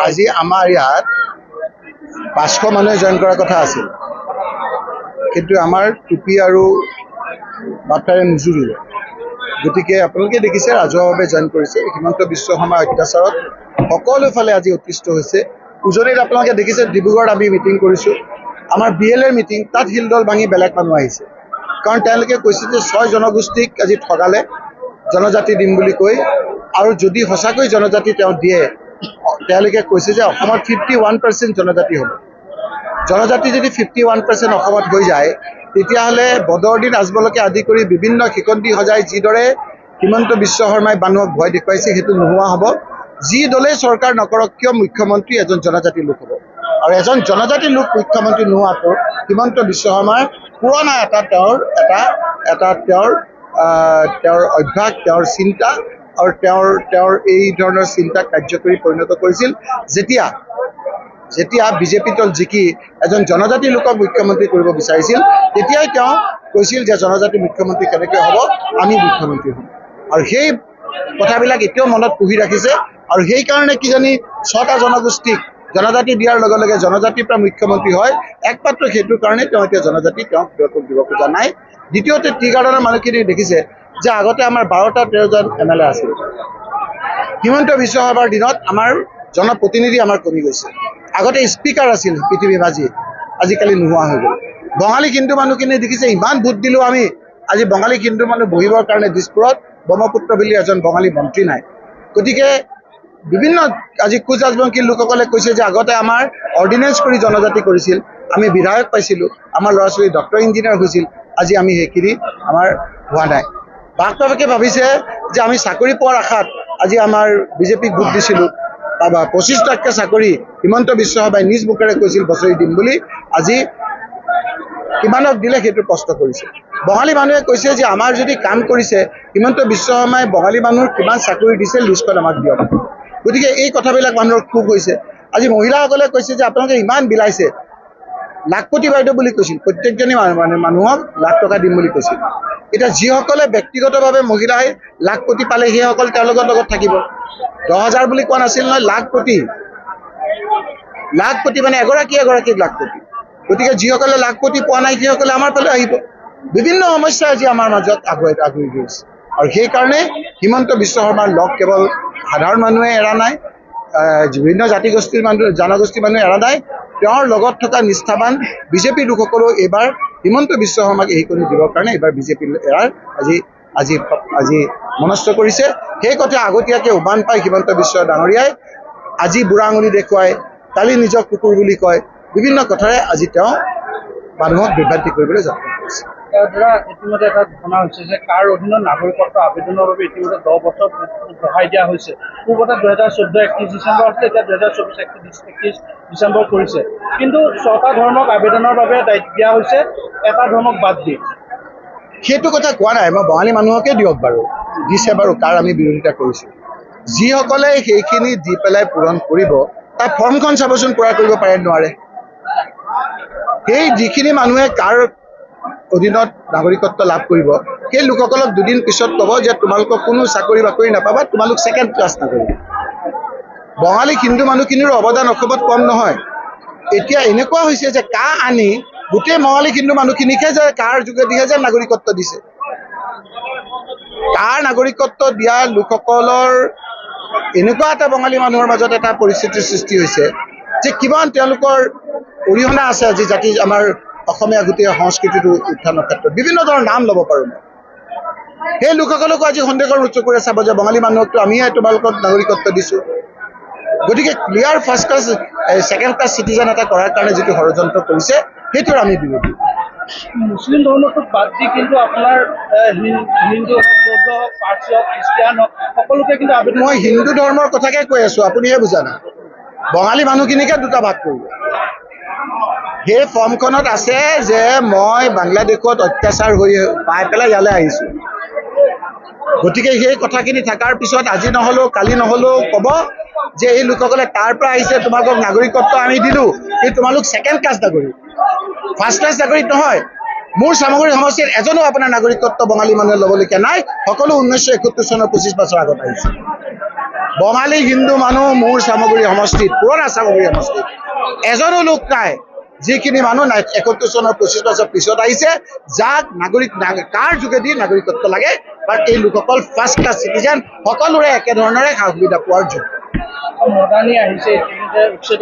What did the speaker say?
আজি আমাৰ ইয়াত 500 মানুহে জইন কৰাৰ কথা আছিল, কিন্তু আমাৰ টুপি আৰু বাটাৰে নুজুৰিলে। গতিকে আপোনালোকে দেখিছে ৰাজহুৱাভাৱে জইন কৰিছে। হিমন্ত বিশ্ব শৰ্মাৰ অত্যাচাৰত সকলোফালে আজি অতিষ্ঠ হৈছে। উজনিত আপোনালোকে দেখিছে ডিব্ৰুগড়ত আমি মিটিং কৰিছোঁ, আমাৰ BLA মিটিং, তাত শিলডল ভাঙি বেলেগ মানুহ আহিছে। কাৰণ তেওঁলোকে কৈছে যে 6 জনগোষ্ঠীক আজি ঠগালে, জনজাতি দিম বুলি কৈ, আৰু যদি সঁচাকৈ জনজাতি তেওঁ দিয়ে, তেওঁলোকে কৈছে যে অসমত 51% জনজাতি হ'ব। জনজাতি যদি 51% অসমত হৈ যায়, তেতিয়াহ'লে বদৰুদ্দিন আজমলকে আদি কৰি বিভিন্ন শিকন্দি সজাই যিদৰে হিমন্ত বিশ্ব শৰ্মাই মানুহক ভয় দেখুৱাইছে, সেইটো নোহোৱা হ'ব। যি দলেই চৰকাৰ নকৰক কিয় মুখ্যমন্ত্ৰী এজন জনজাতি লোক হ'ব, আৰু এজন জনজাতি লোক মুখ্যমন্ত্ৰী নোহোৱাটো হিমন্ত বিশ্ব শৰ্মাৰ পুৰণা তেওঁৰ অভ্যাস, তেওঁৰ চিন্তা, আৰু তেওঁৰ এই ধৰণৰ চিন্তা কাৰ্যকৰী পৰিণত কৰিছিল। যেতিয়া বিজেপি দল জিকি এজন জনজাতি লোকক মুখ্যমন্ত্ৰী কৰিব বিচাৰিছিল, তেতিয়াই তেওঁ কৈছিল যে জনজাতি মুখ্যমন্ত্ৰী কেনেকৈ হ'ব, আমি মুখ্যমন্ত্ৰী হ'ম। আৰু সেই কথাবিলাক এতিয়াও মনত পুহি ৰাখিছে, আৰু সেইকাৰণে কিজানি 6টা জনগোষ্ঠীক জনজাতি দিয়াৰ লগে লগে জনজাতিৰ পৰা মুখ্যমন্ত্ৰী হয়, একমাত্ৰ সেইটোৰ কাৰণে তেওঁ এতিয়া জনজাতি তেওঁক দিব খোজা নাই। দ্বিতীয়তে টি গাৰ্ডেনৰ মানুহখিনি দেখিছে যে আগতে আমাৰ 12-13জন MLA আছিল। হিমন্ত বিশ্ব শৰ্মাৰ দিনত আমাৰ জনপ্ৰতিনিধি আমাৰ কমি গৈছে। আগতে স্পীকাৰ আছিল পৃথিৱী বাজি, আজিকালি নোহোৱা হৈ গ'ল। বঙালী হিন্দু মানুহখিনি দেখিছে ইমান ভোট দিলোঁ আমি, আজি বঙালী হিন্দু মানুহ বহিবৰ কাৰণে দিছপুৰত ব্ৰহ্মপুত্ৰ বুলি এজন বঙালী মন্ত্ৰী নাই। গতিকে বিভিন্ন আজি কোচ ৰাজবংশী লোকসকলে কৈছে যে আগতে আমাৰ অৰ্ডিনেঞ্চ কৰি জনজাতি কৰিছিল, আমি বিধায়ক পাইছিলোঁ, আমাৰ ল'ৰা ছোৱালী ডক্টৰ ইঞ্জিনিয়াৰ হৈছিল, আজি আমি সেইখিনি আমাৰ হোৱা নাই। বাক বাপেকে ভাবিছে যে আমি চাকৰি পোৱাৰ আশাত আজি আমাৰ বিজেপিক ভোট দিছিলোঁ, 25% চাকৰি হিমন্ত বিশ্ব শৰ্মাই নিজ মুখেৰে কৈছিল বছৰি দিম বুলি, আজি কিমানক দিলে সেইটো প্ৰশ্ন কৰিছে। বঙালী মানুহে কৈছে যে আমাৰ যদি কাম কৰিছে, হিমন্ত বিশ্ব শৰ্মাই বঙালী মানুহৰ কিমান চাকৰি দিছে লিষ্টখন আমাক দিয়ক। গতিকে এই কথাবিলাক মানুহৰ ক্ষোভ হৈছে। আজি মহিলাসকলে কৈছে যে আপোনালোকে ইমান বিলাইছে, লাখপতি বাইদেউ বুলি কৈছিল, প্ৰত্যেকজনী মানুহক লাখ টকা দিম বুলি কৈছিল। এতিয়া যিসকলে ব্যক্তিগতভাৱে মহিলাই লাখপতি পালে সেইসকল তেওঁলোকৰ লগত থাকিব। 10,000 বুলি কোৱা নাছিল নহয়, লাখপতি মানে এগৰাকীক লাখপতি। গতিকে যিসকলে লাখপতি পোৱা নাই সেইসকলে আমাৰ ফালে আহিব। বিভিন্ন সমস্যা আজি আমাৰ মাজত আগুৱাই গৈছে, আৰু সেইকাৰণে হিমন্ত বিশ্ব শৰ্মাৰ লগ কেৱল সাধাৰণ মানুহে এৰা নাই, বিভিন্ন জনগোষ্ঠীৰ মানুহে এৰা নাই, তেওঁৰ লগত থকা নিষ্ঠাবান বিজেপি লোকসকলেও এইবাৰ হিমন্ত বিশ্ব শৰ্মাক এইকণি দিবৰ কাৰণে এইবাৰ বিজেপি এৰাৰ আজি মনস্থ কৰিছে। সেই কথা আগতীয়াকৈ উমান পাই হিমন্ত বিশ্ব ডাঙৰীয়াই আজি বুঢ়া আঙুলি দেখুৱাই, কালি নিজক কুকুৰ বুলি কয়, বিভিন্ন কথাৰে আজি তেওঁ মানুহক বিভ্ৰান্তি কৰিবলৈ যত্ন কৰিছে। ইতিমধ্যে এটা ঘটনা হৈছে যে কাৰ অধীনত নাগৰিকত্ব আবেদনৰ বাবে ইতিমধ্যে 10 বছৰ বঢ়াই দিয়া হৈছে। পূৰ্বতে 2014 31 ডিচেম্বৰ আছিলে, এতিয়া 2024 31 ডিচেম্বৰ কৰিছে। কিন্তু 6টা ধৰ্মক আবেদনৰ বাবে দিয়া হৈছে, এটা ধৰ্মক বাদ দি। সেইটো কথা কোৱা নাই, মই বঙালী মানুহকে দিয়ক বাৰু, দিছে বাৰু, কাৰ আমি বিৰোধিতা কৰিছোঁ। যিসকলে সেইখিনি দি পেলাই পূৰণ কৰিব, তাৰ ফৰ্মখন চাবচোন পূৰা কৰিব পাৰে নোৱাৰে। সেই যিখিনি মানুহে কাৰ অধীনত নাগৰিকত্ব লাভ কৰিব, সেই লোকসকলক দুদিন পিছত ক'ব যে তোমালোকক কোনো চাকৰি বাকৰি নাপাবা, তোমালোক ছেকেণ্ড ক্লাছ নাগৰিক। বঙালী হিন্দু মানুহখিনিৰো অৱদান অসমত কম নহয়। এতিয়া এনেকুৱা হৈছে যে কা আনি গোটেই বঙালী হিন্দু মানুহখিনিকহে যে কাৰ যোগেদিহে যে নাগৰিকত্ব দিছে। কাৰ নাগৰিকত্ব দিয়া লোকসকলৰ এনেকুৱা এটা বঙালী মানুহৰ মাজত এটা পৰিস্থিতিৰ সৃষ্টি হৈছে যে কিমান তেওঁলোকৰ অৰিহণা আছে আজি আমাৰ অসমীয়া গোটেই সংস্কৃতিটো উত্থানৰ ক্ষেত্ৰত। বিভিন্ন ধৰণৰ নাম ল'ব পাৰোঁ মই। সেই লোকসকলকো আজি সন্দেহৰ চকুৰে চাব যে বঙালী মানুহকতো আমিহে তোমালোকক নাগৰিকত্ব দিছোঁ। গতিকে clear first class second class citizen এটা কৰাৰ কাৰণে যিটো ষড়যন্ত্ৰ কৰিছে, সেইটোৰ আমি বিৰোধী। মুছলিম ধৰ্মটোক বাদ দি কিন্তু আপোনাৰ হিন্দু হওক, বৌদ্ধ হওক, পাৰ্চী হওক, খ্ৰীষ্টিয়ান হওক, সকলোকে কিন্তু আবেদন। মই হিন্দু ধৰ্মৰ কথাকে কৈ আছোঁ, আপুনিহে বুজা নাই। বঙালী মানুহখিনিকে দুটা ভাগ কৰিব। সেই ফৰ্মখনত আছে যে মই বাংলাদেশত অত্যাচাৰ হৈ পাই পেলাই ইয়ালৈ আহিছোঁ। গতিকে সেই কথাখিনি থকাৰ পিছত আজি নহ'লেও কালি নহ'লেও ক'ব যে এই লোকসকলে তাৰ পৰা আহিছে, তোমালোকক নাগৰিকত্ব আমি দিলোঁ, কিন্তু তোমালোক ছেকেণ্ড ক্লাছ নাগৰিক, ফাৰ্ষ্ট ক্লাছ নাগৰিক নহয়। মোৰ চামগুৰি সমষ্টিৰ এজনো আপোনাৰ নাগৰিকত্ব বঙালী মানুহে ল'বলগীয়া নাই সকলো 1971 চনৰ 25 বছৰ আগত আহিছে বঙালী হিন্দু মানুহ মোৰ চামগুৰি সমষ্টিত পুৰণা চামগুৰি সমষ্টিত এজনো লোক নাই যিখিনি মানুহ 71 চনৰ 25 বছৰ পিছত আহিছে যাক কাৰ যোগেদি নাগৰিকত্ব লাগে আৰু এই লোকসকল ফাৰ্ষ্ট ক্লাছ চিটিজেন সকলোৰে একে ধৰণৰে সা সুবিধা পোৱাৰ যোগ্য মডাৰ্ণী আহিছে ইতিমধ্যে উচ্ছেদ